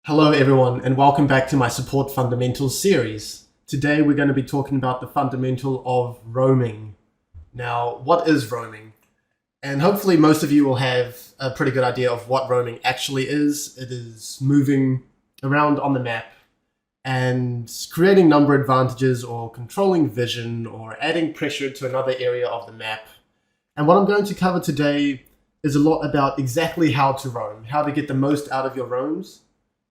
Hello everyone and welcome back to my Support Fundamentals series. Today we're going to be talking about the fundamental of roaming. Now, what is roaming? And hopefully most of you will have a pretty good idea of what roaming actually is. It is moving around on the map and creating number advantages or controlling vision or adding pressure to another area of the map. And what I'm going to cover today is a lot about exactly how to roam, how to get the most out of your roams,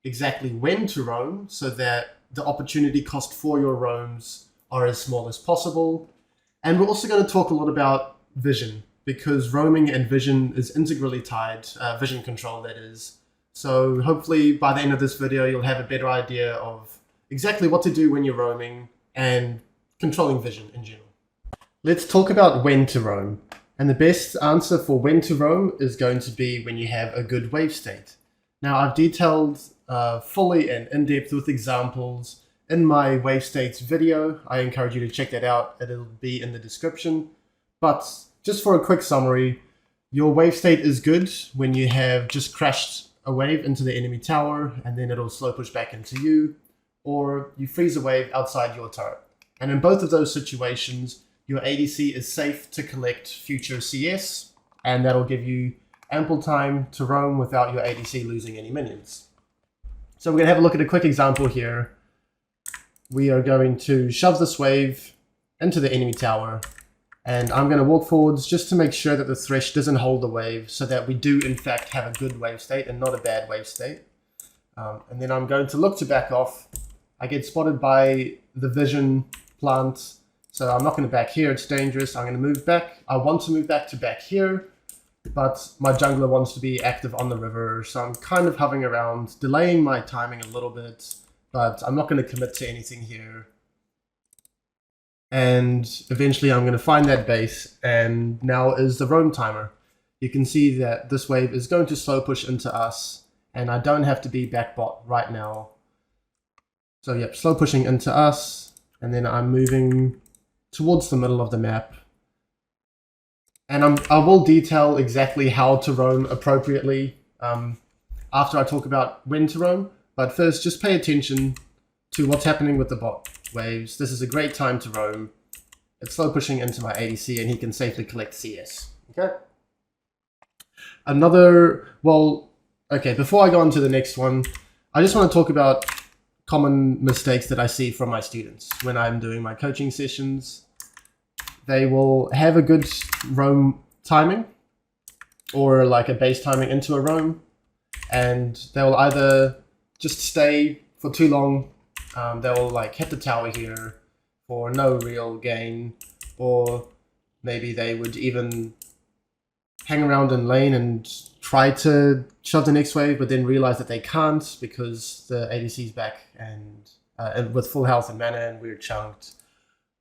exactly when to roam so that the opportunity cost for your roams are as small as possible. And we're also going to talk a lot about vision, because roaming and vision is integrally tied, vision control that is. So hopefully by the end of this video, you'll have a better idea of exactly what to do when you're roaming and controlling vision in general. Let's talk about when to roam. And the best answer for when to roam is going to be when you have a good wave state. Now, I've detailed fully and in-depth with examples in my wave states video. I encourage you to check that out. It'll be in the description. But just for a quick summary, your wave state is good when you have just crashed a wave into the enemy tower and then it'll slow push back into you, or you freeze a wave outside your turret. And in both of those situations, your ADC is safe to collect future CS, and that'll give you ample time to roam without your ADC losing any minions. So we're going to have a look at a quick example here. We are going to shove this wave into the enemy tower, and I'm going to walk forwards just to make sure that the thresh doesn't hold the wave so that we do in fact have a good wave state and not a bad wave state. And then I'm going to look to back off. I get spotted by the vision plant, so I'm not going to back here, it's dangerous. I'm going to move back. I want to move back to back here, but my jungler wants to be active on the river, so I'm kind of hovering around, delaying my timing a little bit, but I'm not going to commit to anything here. And eventually I'm going to find that base, and now is the roam timer. You can see that this wave is going to slow push into us, and I don't have to be back bot right now. So yep, slow pushing into us, and then I'm moving towards the middle of the map. And I will detail exactly how to roam appropriately after I talk about when to roam. But first, just pay attention to what's happening with the bot waves. This is a great time to roam. It's slow pushing into my ADC and he can safely collect CS. Okay. Before I go on to the next one, I just want to talk about common mistakes that I see from my students when I'm doing my coaching sessions. They will have a good roam timing or like a base timing into a roam, and they will either just stay for too long. They will like hit the tower here for no real gain, or maybe they would even hang around in lane and try to shove the next wave, but then realize that they can't because the ADC is back and with full health and mana and we're chunked.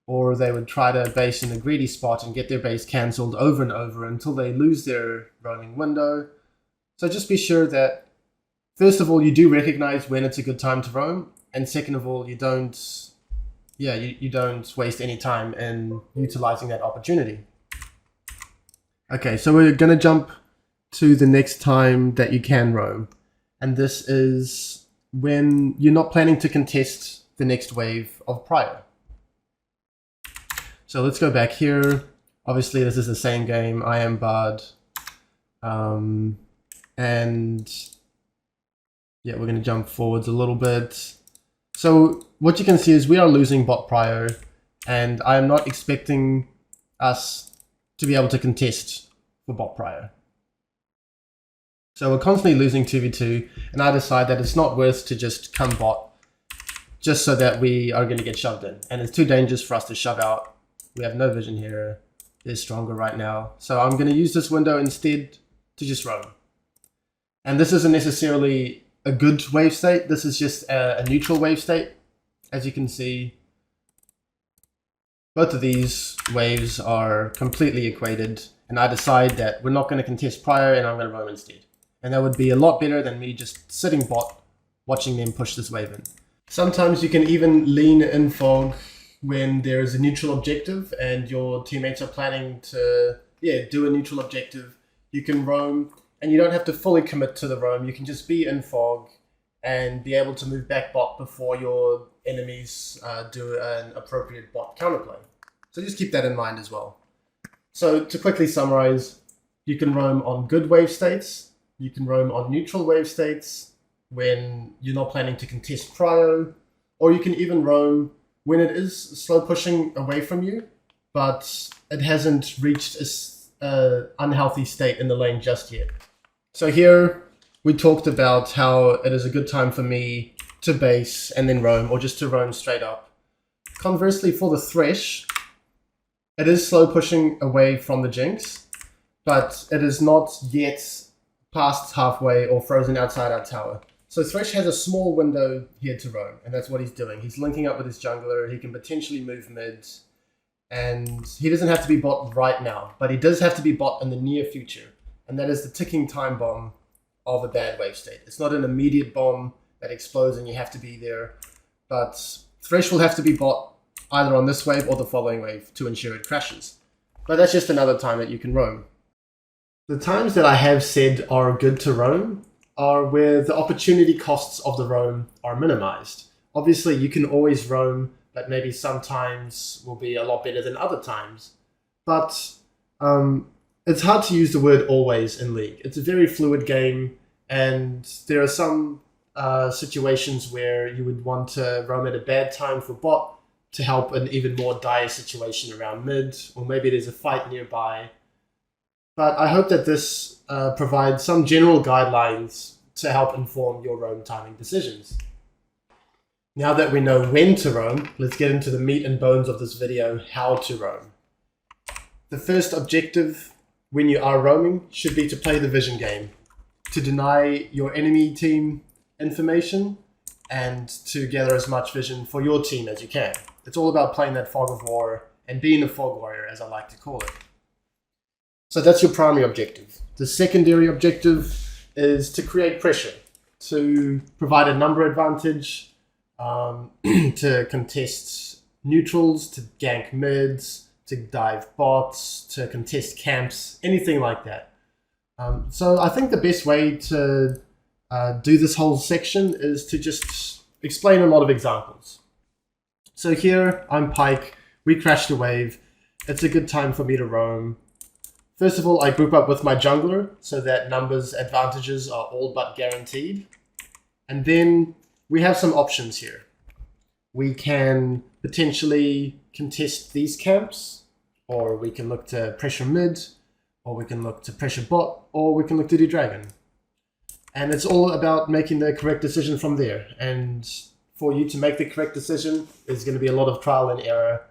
Or they would try to base in a greedy spot and get their base cancelled over and over until they lose their roaming window. So just be sure that, first of all, you do recognize when it's a good time to roam, and second of all, you don't waste any time in utilizing that opportunity. Okay, so we're going to jump to the next time that you can roam, and this is when you're not planning to contest the next wave of prior. So let's go back here. Obviously, this is the same game. I am Bard. And yeah, we're going to jump forwards a little bit. So what you can see is we are losing bot prior, and I am not expecting us to be able to contest for bot prior. So we're constantly losing 2v2, and I decide that it's not worth to just come bot just so that we are going to get shoved in. And it's too dangerous for us to shove out. We have no vision here. They're stronger right now. So I'm going to use this window instead to just roam. And this isn't necessarily a good wave state. This is just a neutral wave state. As you can see, both of these waves are completely equated. And I decide that we're not going to contest prior and I'm going to roam instead. And that would be a lot better than me just sitting bot, watching them push this wave in. Sometimes you can even lean in fog when there is a neutral objective and your teammates are planning to do a neutral objective. You can roam and you don't have to fully commit to the roam. You can just be in fog and be able to move back bot before your enemies do an appropriate bot counterplay. So just keep that in mind as well. So to quickly summarize, you can roam on good wave states, you can roam on neutral wave states when you're not planning to contest prio, or you can even roam when it is slow pushing away from you, but it hasn't reached an unhealthy state in the lane just yet. So here we talked about how it is a good time for me to base and then roam, or just to roam straight up. Conversely, for the Thresh, it is slow pushing away from the Jinx, but it is not yet past halfway or frozen outside our tower. So Thresh has a small window here to roam, and that's what he's doing. He's linking up with his jungler, he can potentially move mid, and he doesn't have to be bot right now, but he does have to be bot in the near future, and that is the ticking time bomb of a bad wave state. It's not an immediate bomb that explodes and you have to be there, but Thresh will have to be bot either on this wave or the following wave to ensure it crashes. But that's just another time that you can roam. The times that I have said are good to roam are where the opportunity costs of the roam are minimized. Obviously, you can always roam, but maybe sometimes will be a lot better than other times. But it's hard to use the word always in League. It's a very fluid game, and there are some situations where you would want to roam at a bad time for bot to help an even more dire situation around mid, or maybe there's a fight nearby. But I hope that this provides some general guidelines to help inform your roam timing decisions. Now that we know when to roam, let's get into the meat and bones of this video, how to roam. The first objective when you are roaming should be to play the vision game, to deny your enemy team information and to gather as much vision for your team as you can. It's all about playing that fog of war and being a fog warrior, as I like to call it. So that's your primary objective. The secondary objective is to create pressure, to provide a number advantage, to contest neutrals, to gank mids, to dive bots, to contest camps, anything like that. So I think the best way to do this whole section is to just explain a lot of examples. So here, I'm Pike, we crashed a wave, it's a good time for me to roam. First of all, I group up with my jungler so that numbers advantages are all but guaranteed. And then we have some options here. We can potentially contest these camps, or we can look to pressure mid, or we can look to pressure bot, or we can look to do dragon. And it's all about making the correct decision from there. And for you to make the correct decision, there's going to be a lot of trial and error.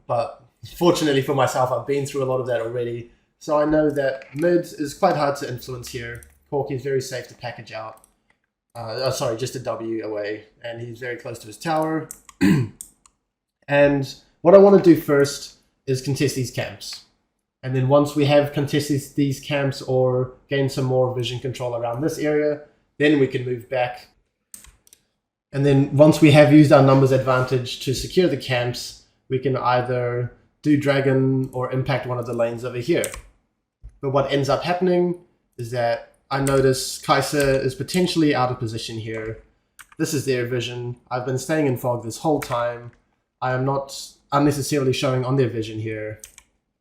But fortunately for myself, I've been through a lot of that already. So I know that mid is quite hard to influence here. Corki is very safe to package out. Just a W away. And he's very close to his tower. And what I want to do first is contest these camps. And then once we have contested these camps or gain some more vision control around this area, then we can move back. And then once we have used our numbers advantage to secure the camps, we can either do dragon or impact one of the lanes over here. But what ends up happening is that I notice Kai'Sa is potentially out of position here. This is their vision. I've been staying in fog this whole time. I am not unnecessarily showing on their vision here.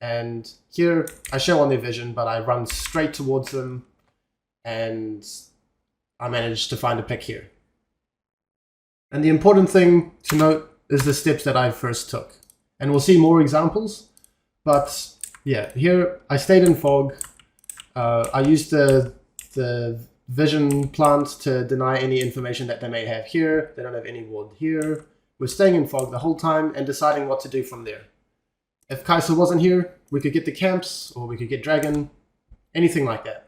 And here I show on their vision, but I run straight towards them and I managed to find a pick here. And the important thing to note is the steps that I first took. And we'll see more examples. But yeah, here I stayed in fog. I used the vision plant to deny any information that they may have here. They don't have any ward here. We're staying in fog the whole time and deciding what to do from there. If Kai'Sa wasn't here, we could get the camps or we could get dragon, anything like that.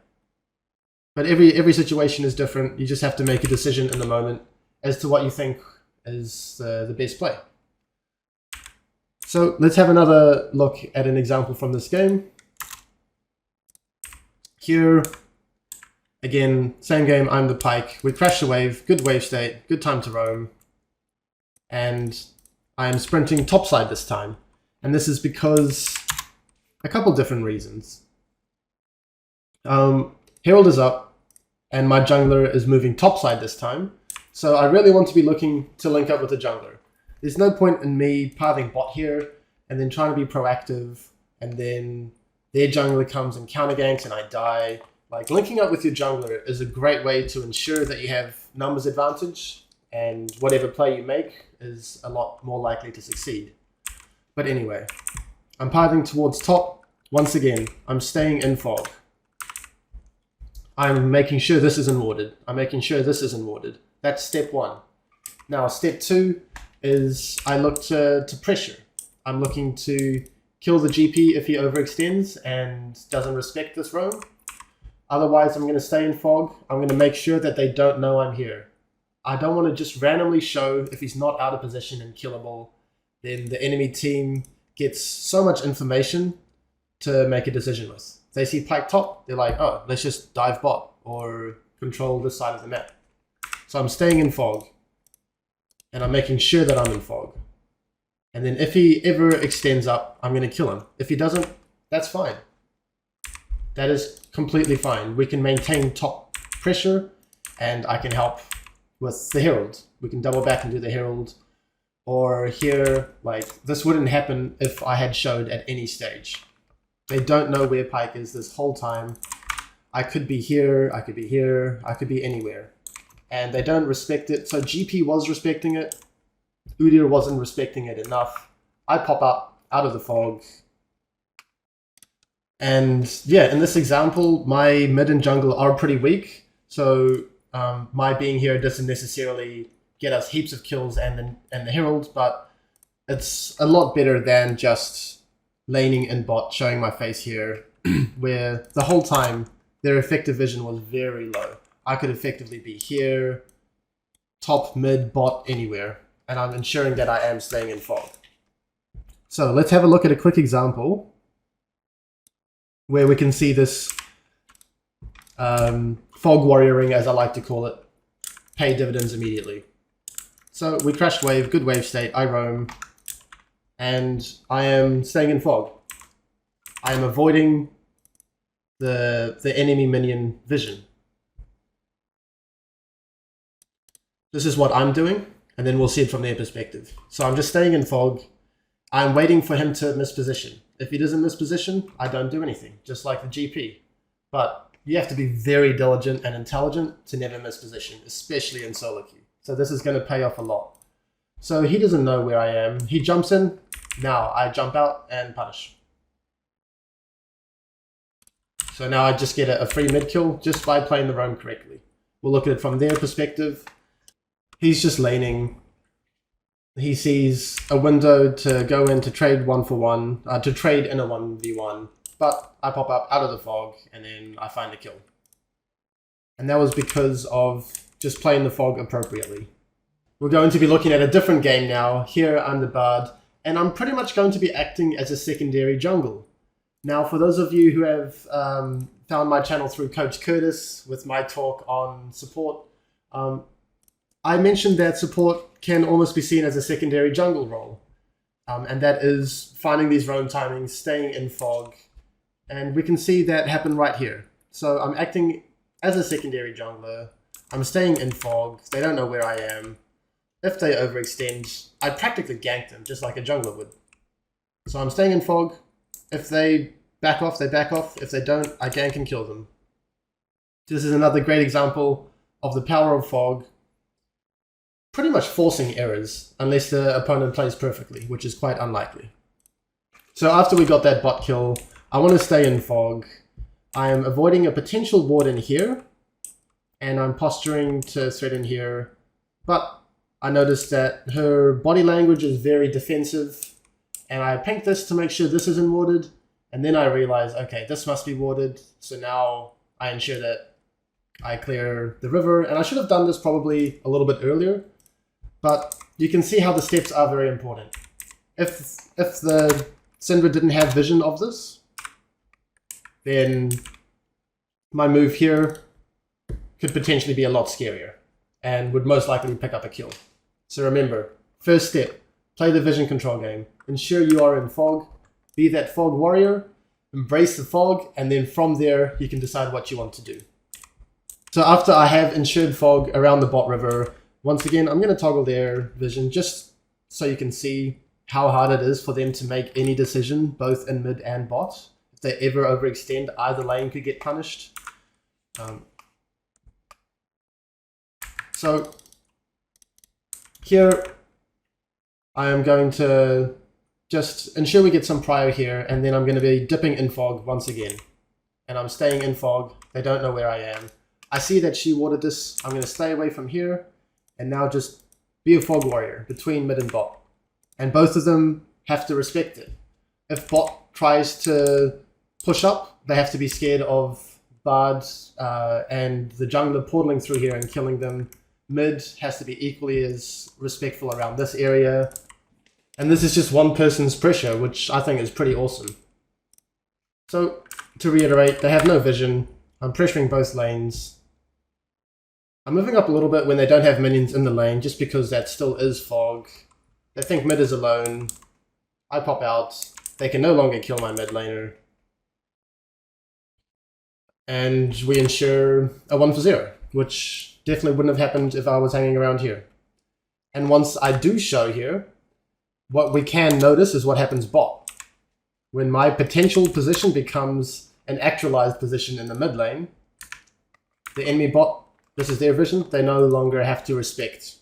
But every situation is different. You just have to make a decision in the moment as to what you think is the best play. So let's have another look at an example from this game. Here, again, same game, I'm the Pike. We crashed a wave, good wave state, good time to roam. And I am sprinting topside this time. And this is because a couple different reasons. Herald is up. and my jungler is moving topside this time. So I really want to be looking to link up with the jungler. There's no point in me pathing bot here and then trying to be proactive, and then their jungler comes and counter ganks and I die. Like, linking up with your jungler is a great way to ensure that you have numbers advantage, and whatever play you make is a lot more likely to succeed. But anyway, I'm pathing towards top. Once again, I'm staying in fog. I'm making sure this isn't warded. I'm making sure this isn't warded. That's step one. Now, step two is I look to pressure. I'm looking to kill the GP if he overextends and doesn't respect this roam. Otherwise, I'm going to stay in fog. I'm going to make sure that they don't know I'm here. I don't want to just randomly show if he's not out of position and killable. Then the enemy team gets so much information to make a decision with. They see Pike top, they're like, oh, let's just dive bot or control this side of the map. So I'm staying in fog, and I'm making sure that I'm in fog. And then if he ever extends up, I'm going to kill him. If he doesn't, that's fine. That is completely fine. We can maintain top pressure, and I can help with the Herald. We can double back and do the Herald. Or here, like, this wouldn't happen if I had showed at any stage. They don't know where Pike is this whole time. I could be here, I could be here, I could be anywhere. And they don't respect it. So GP was respecting it. Udyr wasn't respecting it enough. I pop up out of the fog. And yeah, in this example, my mid and jungle are pretty weak. So my being here doesn't necessarily get us heaps of kills and the Herald, but it's a lot better than just laning in bot, showing my face here, where the whole time their effective vision was very low. I could effectively be here, top, mid, bot, anywhere, and I'm ensuring that I am staying in fog. So let's have a look at a quick example where we can see this fog warrioring, as I like to call it, pay dividends immediately. So we crashed wave, good wave state, I roam, and I am staying in fog. I am avoiding the enemy minion vision. This is what I'm doing, and then we'll see it from their perspective. So I'm just staying in fog. I'm waiting for him to misposition. If he doesn't misposition, I don't do anything, just like the GP. But you have to be very diligent and intelligent to never misposition, especially in solo queue. So this is going to pay off a lot. So he doesn't know where I am. He jumps in. Now I jump out and punish. So now I just get a free mid kill just by playing the roam correctly. We'll look at it from their perspective. He's just laning. He sees a window to go in to trade 1-for-1, to trade in a 1v1. But I pop up out of the fog and then I find a kill. And that was because of just playing the fog appropriately. We're going to be looking at a different game now. Here I'm the Bard, and I'm pretty much going to be acting as a secondary jungle. Now, for those of you who have found my channel through Coach Curtis with my talk on support, I mentioned that support can almost be seen as a secondary jungle role. And that is finding these roam timings, staying in fog, and we can see that happen right here. So I'm acting as a secondary jungler. I'm staying in fog. They don't know where I am. If they overextend, I practically gank them just like a jungler would. So I'm staying in fog. If they back off, they back off. If they don't, I gank and kill them. This is another great example of the power of fog pretty much forcing errors unless the opponent plays perfectly, which is quite unlikely. So after we got that bot kill, I want to stay in fog. I am avoiding a potential ward in here, and I'm posturing to thread in here, but I noticed that her body language is very defensive, and I pink this to make sure this isn't warded, and then I realize, okay, this must be warded, so now I ensure that I clear the river, and I should have done this probably a little bit earlier, but you can see how the steps are very important. If the Syndra didn't have vision of this, then my move here could potentially be a lot scarier and would most likely pick up a kill. So remember, first step, play the vision control game. Ensure you are in fog, be that fog warrior, embrace the fog, and then from there you can decide what you want to do. So after I have ensured fog around the bot river, once again, I'm going to toggle their vision just so you can see how hard it is for them to make any decision, both in mid and bot. If they ever overextend, either lane could get punished. So here, I am going to just ensure we get some prio here, and then I'm going to be dipping in fog once again. And I'm staying in fog. They don't know where I am. I see that she watered this. I'm going to stay away from here, and now just be a fog warrior between mid and bot. And both of them have to respect it. If bot tries to push up, they have to be scared of Bard and the jungler portaling through here and killing them. Mid has to be equally as respectful around this area. And this is just one person's pressure, which I think is pretty awesome. So, to reiterate, they have no vision. I'm pressuring both lanes. I'm moving up a little bit when they don't have minions in the lane, just because that still is fog. They think mid is alone. I pop out. They can no longer kill my mid laner. And we ensure a 1 for 0, which definitely wouldn't have happened if I was hanging around here. And once I do show here, what we can notice is what happens bot. When my potential position becomes an actualized position in the mid lane, the enemy bot, this is their vision, they no longer have to respect.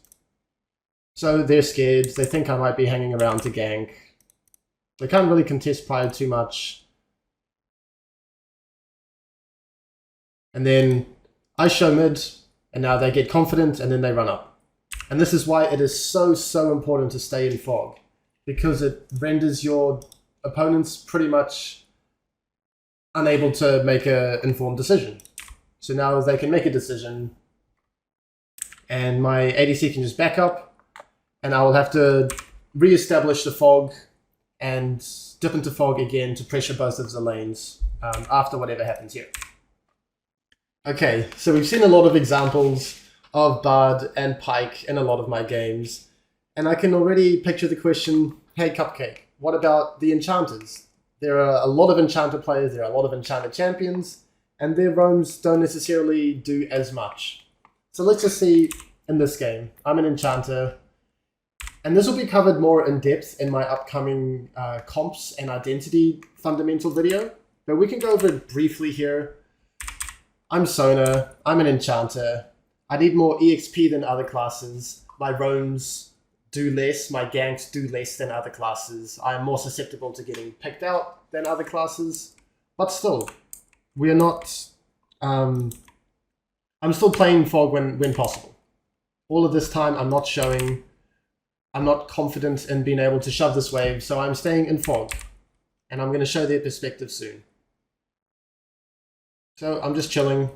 So they're scared, they think I might be hanging around to gank. They can't really contest prio too much. And then I show mid, and now they get confident, and then they run up. And this is why it is so important to stay in fog, because it renders your opponents pretty much unable to make an informed decision. So now they can make a decision, and my ADC can just back up, and I will have to re-establish the fog and dip into fog again to pressure both of the lanes after whatever happens here. Okay, so we've seen a lot of examples of Bard and Pike in a lot of my games, and I can already picture the question, hey Cupcake, what about the Enchanters? There are a lot of Enchanter players, there are a lot of Enchanter champions, and their roams don't necessarily do as much. So let's just see in this game. I'm an Enchanter, and this will be covered more in depth in my upcoming comps and identity fundamental video, but we can go over it briefly here. I'm Sona, I'm an Enchanter. I need more EXP than other classes. My roams do less, my ganks do less than other classes. I am more susceptible to getting picked out than other classes, but still, we are not... I'm still playing Fog when possible. All of this time I'm not showing, I'm not confident in being able to shove this wave, so I'm staying in Fog, and I'm going to show their perspective soon. So I'm just chilling,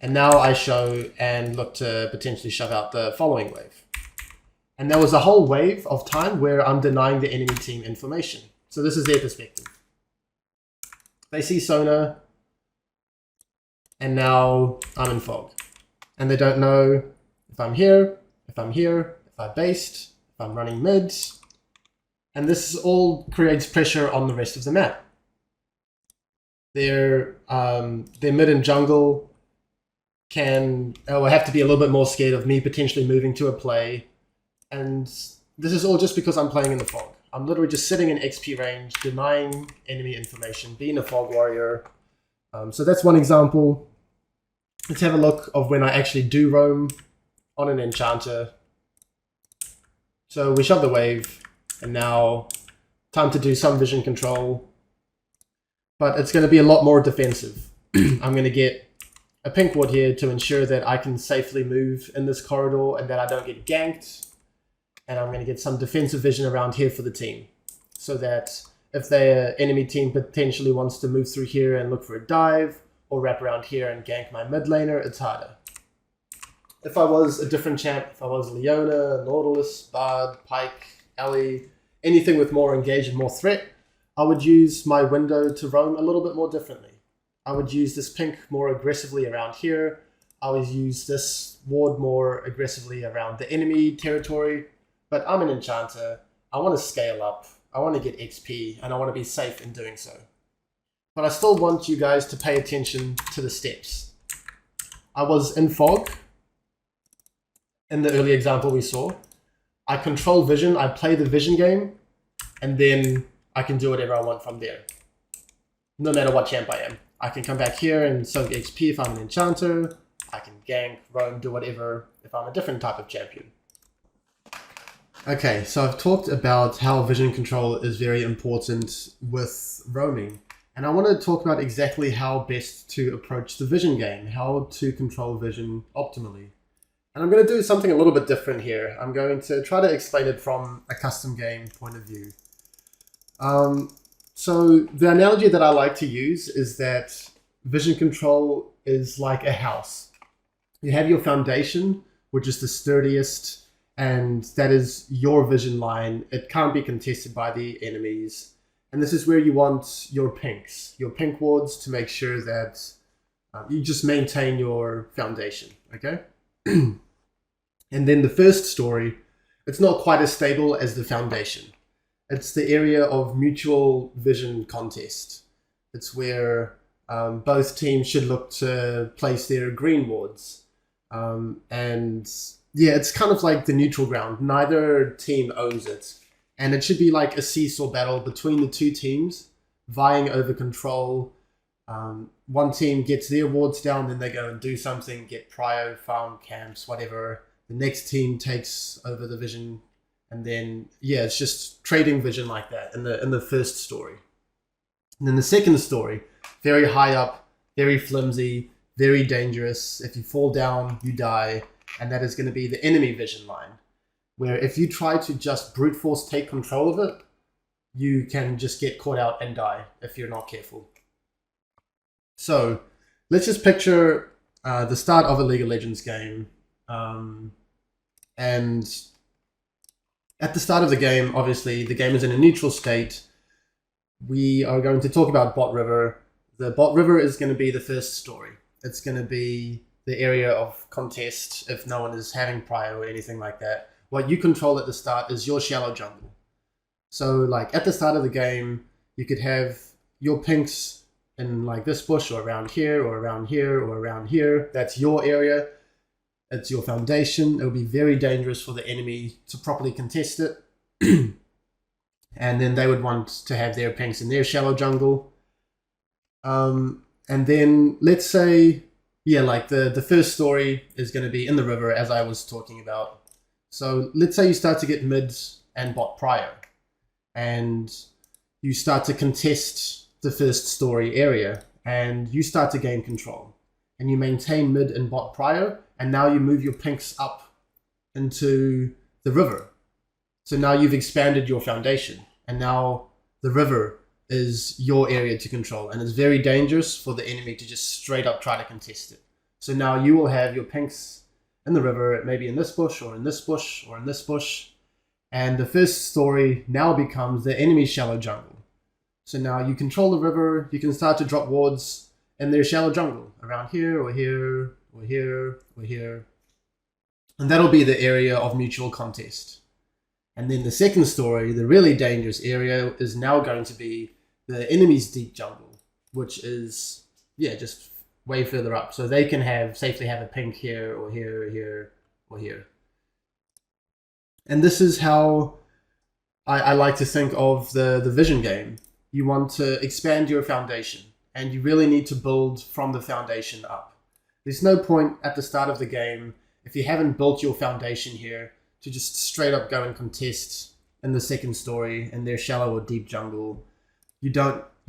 and now I show and look to potentially shove out the following wave. And there was a whole wave of time where I'm denying the enemy team information. So this is their perspective. They see Sona, and now I'm in Fog. And they don't know if I'm here, if I based, if I'm running mid. And this all creates pressure on the rest of the map. Their mid and jungle will have to be a little bit more scared of me potentially moving to a play. And this is all just because I'm playing in the fog. I'm literally just sitting in XP range, denying enemy information, being a fog warrior. So that's one example. Let's have a look of when I actually do roam on an Enchanter. So we shove the wave, and now time to do some vision control. But it's going to be a lot more defensive. I'm going to get a pink ward here to ensure that I can safely move in this corridor and that I don't get ganked. And I'm going to get some defensive vision around here for the team, so that if their enemy team potentially wants to move through here and look for a dive, or wrap around here and gank my mid laner, it's harder. If I was a different champ, if I was Leona, Nautilus, Bard, Pike, Ellie, anything with more engage and more threat, I would use my window to roam a little bit more differently. I would use this pink more aggressively around here. I would use this ward more aggressively around the enemy territory. But I'm an Enchanter. I want to scale up. I want to get XP, and I want to be safe in doing so. But I still want you guys to pay attention to the steps. I was in fog in the early example we saw. I control vision, I play the vision game, and then I can do whatever I want from there. No matter what champ I am. I can come back here and soak XP if I'm an Enchanter. I can gank, roam, do whatever if I'm a different type of champion. Okay, so I've talked about how vision control is very important with roaming. And I want to talk about exactly how best to approach the vision game, how to control vision optimally. And I'm going to do something a little bit different here. I'm going to try to explain it from a custom game point of view. So the analogy that I like to use is that vision control is like a house. You have your foundation, which is the sturdiest, and that is your vision line. It can't be contested by the enemies. And this is where you want your pinks, your pink wards, to make sure that you just maintain your foundation, okay? And then the first story, it's not quite as stable as the foundation. It's the area of mutual vision contest. It's where both teams should look to place their green wards. And yeah, it's kind of like the neutral ground. Neither team owns it. And it should be like a seesaw battle between the two teams, vying over control. One team gets their wards down, then they go and do something, get prio, farm, camps, whatever. The next team takes over the vision. And then, yeah, it's just trading vision like that in the first story. And then the second story, very high up, very flimsy, very dangerous. If you fall down, you die. And that is going to be the enemy vision line, where if you try to just brute force take control of it, you can just get caught out and die if you're not careful. So let's just picture the start of a League of Legends game. And at the start of the game, obviously, the game is in a neutral state. We are going to talk about bot river. The bot river is going to be the first story. It's going to be the area of contest if no one is having prio or anything like that. What you control at the start is your shallow jungle. So like at the start of the game, you could have your pinks in like this bush or around here or around here or around here. That's your area. It's your foundation. It will be very dangerous for the enemy to properly contest it. And then they would want to have their pinks in their shallow jungle. And then let's say, yeah, like the first story is going to be in the river, as I was talking about. So let's say you start to get mid and bot prio, and you start to contest the first story area, and you start to gain control, and you maintain mid and bot prio, and now you move your pinks up into the river. So now you've expanded your foundation, and now the river is your area to control, and it's very dangerous for the enemy to just straight up try to contest it. So now you will have your pinks in the river, maybe in this bush or in this bush or in this bush, and the first story now becomes the enemy's shallow jungle. So now you control the river, you can start to drop wards in their shallow jungle, around here or here or here or here, and that'll be the area of mutual contest. And then the second story, the really dangerous area, is now going to be the enemy's deep jungle, which is, yeah, just way further up. So they can safely have a pink here or here or here or here. And this is how I like to think of the vision game. You want to expand your foundation, and you really need to build from the foundation up. There's no point at the start of the game, if you haven't built your foundation here, to just straight up go and contest in the second story in their shallow or deep jungle. You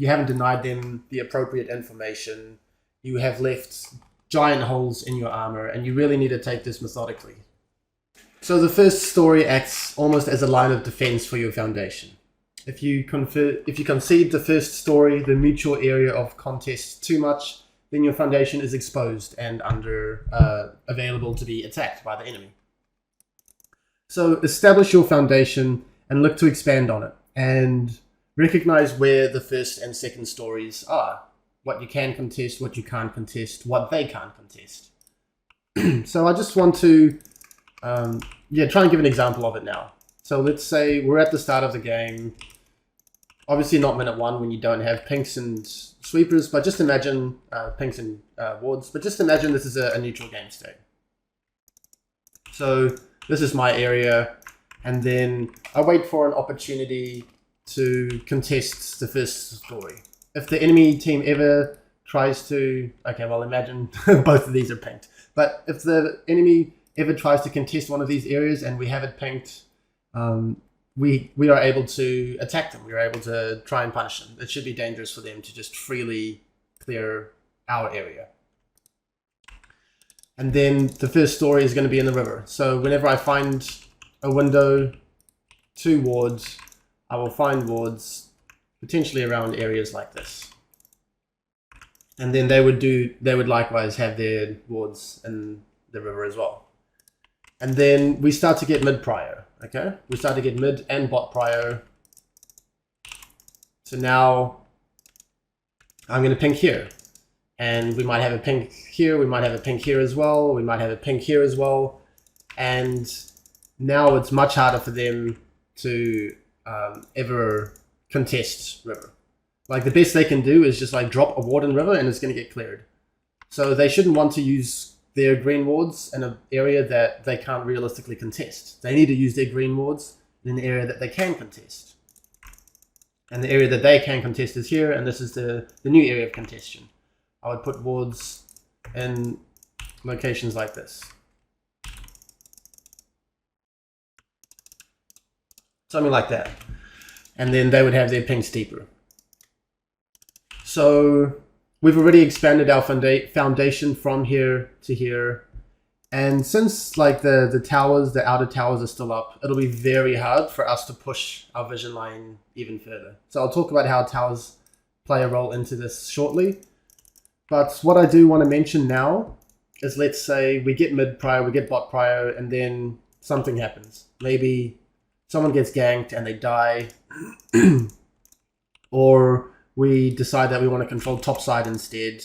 haven't denied them the appropriate information. You have left giant holes in your armor, and you really need to take this methodically. So the first story acts almost as a line of defense for your foundation. If you concede the first story, the mutual area of contest, too much, then your foundation is exposed and available to be attacked by the enemy. So establish your foundation and look to expand on it, and recognize where the first and second stories are. What you can contest, what you can't contest, what they can't contest. So I just want to try and give an example of it now. So let's say we're at the start of the game. obviously not minute one when you don't have pinks and sweepers, but just imagine pinks and wards. But just imagine this is a neutral game state. So this is my area, and then I wait for an opportunity to contest the first story. If the enemy team ever tries to, okay, well, imagine both of these are pinked. But if the enemy ever tries to contest one of these areas and we have it pinked, we are able to attack them. We are able to try and punish them. It should be dangerous for them to just freely clear our area. And then the first story is going to be in the river. So whenever I find a window to wards, I will find wards potentially around areas like this. And then they would likewise have their wards in the river as well. And then we start to get mid prio, okay? We start to get mid and bot prio. So now I'm going to pink here. And we might have a pink here, we might have a pink here as well, we might have a pink here as well. And now it's much harder for them to ever contest river. Like the best they can do is just like drop a ward in river and it's going to get cleared. So they shouldn't want to use their green wards in an area that they can't realistically contest. They need to use their green wards in an area that they can contest. And the area that they can contest is here, and this is the new area of contention. I would put wards in locations like this. Something like that. And then they would have their pinks deeper. So we've already expanded our foundation from here to here. And since like the towers, the outer towers are still up, it'll be very hard for us to push our vision line even further. So I'll talk about how towers play a role into this shortly. But what I do want to mention now is, let's say we get mid prio, we get bot prio, and then something happens. Maybe someone gets ganked and they die. Or we decide that we want to control top side instead.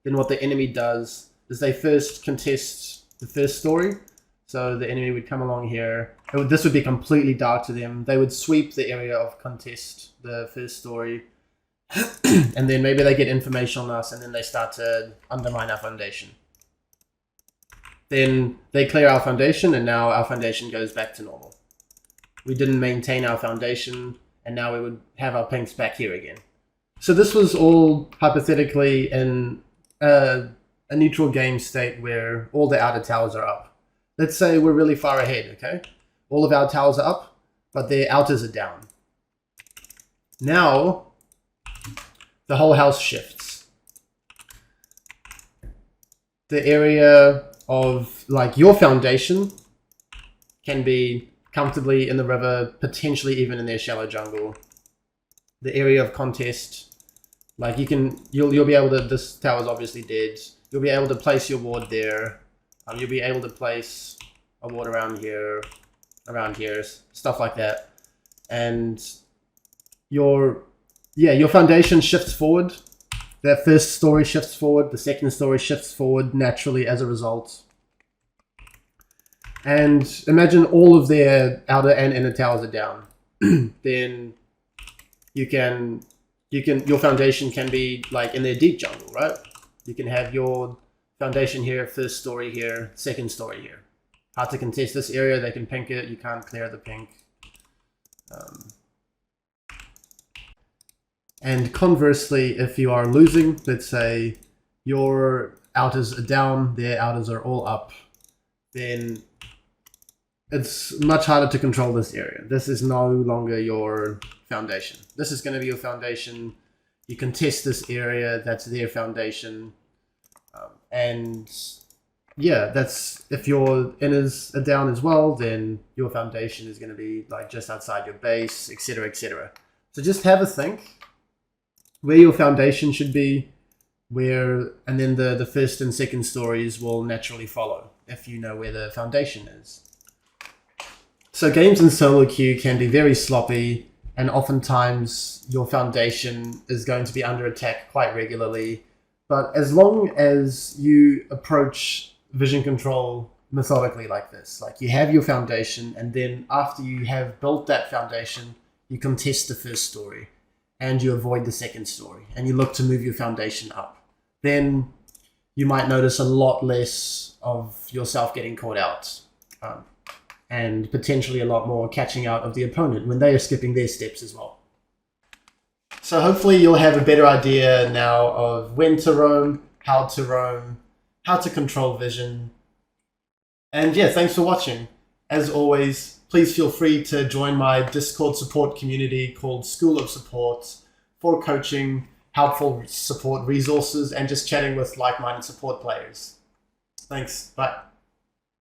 Then what the enemy does is they first contest the first story. So the enemy would come along here. This would be completely dark to them. They would sweep the area of contest, the first story. And then maybe they get information on us and then they start to undermine our foundation. Then they clear our foundation and now our foundation goes back to normal. We didn't maintain our foundation and now we would have our pinks back here again. So this was all hypothetically in a neutral game state where all the outer towers are up. Let's say we're really far ahead, okay? All of our towers are up, but their outers are down. Now, the whole house shifts. The area of like your foundation can be comfortably in the river, potentially even in their shallow jungle. The area of contest, like you'll be able to, this tower's obviously dead. You'll be able to place your ward there. You'll be able to place a ward around here, stuff like that. And your foundation shifts forward. That first story shifts forward. The second story shifts forward naturally as a result. And imagine all of their outer and inner towers are down. Then your foundation can be like in their deep jungle, right? You can have your foundation here, first story here, second story here. Hard to contest this area, they can pink it, you can't clear the pink. And conversely, if you are losing, let's say your outers are down, their outers are all up, then it's much harder to control this area. This is no longer your foundation. This is going to be your foundation. You contest this area, that's their foundation. And yeah, that's, if your inners are down as well, then your foundation is going to be like just outside your base, etc., etc. So just have a think where your foundation should be, and then the first and second stories will naturally follow if you know where the foundation is. So games in solo queue can be very sloppy, and oftentimes your foundation is going to be under attack quite regularly. But as long as you approach vision control methodically like this, like you have your foundation, and then after you have built that foundation, you contest the first story. and you avoid the second story and you look to move your foundation up, then you might notice a lot less of yourself getting caught out, and potentially a lot more catching out of the opponent when they are skipping their steps as well. So hopefully you'll have a better idea now of when to roam, how to control vision. And yeah, thanks for watching. As always, please feel free to join my Discord support community called School of Support for coaching, helpful support resources, and just chatting with like-minded support players. Thanks. Bye.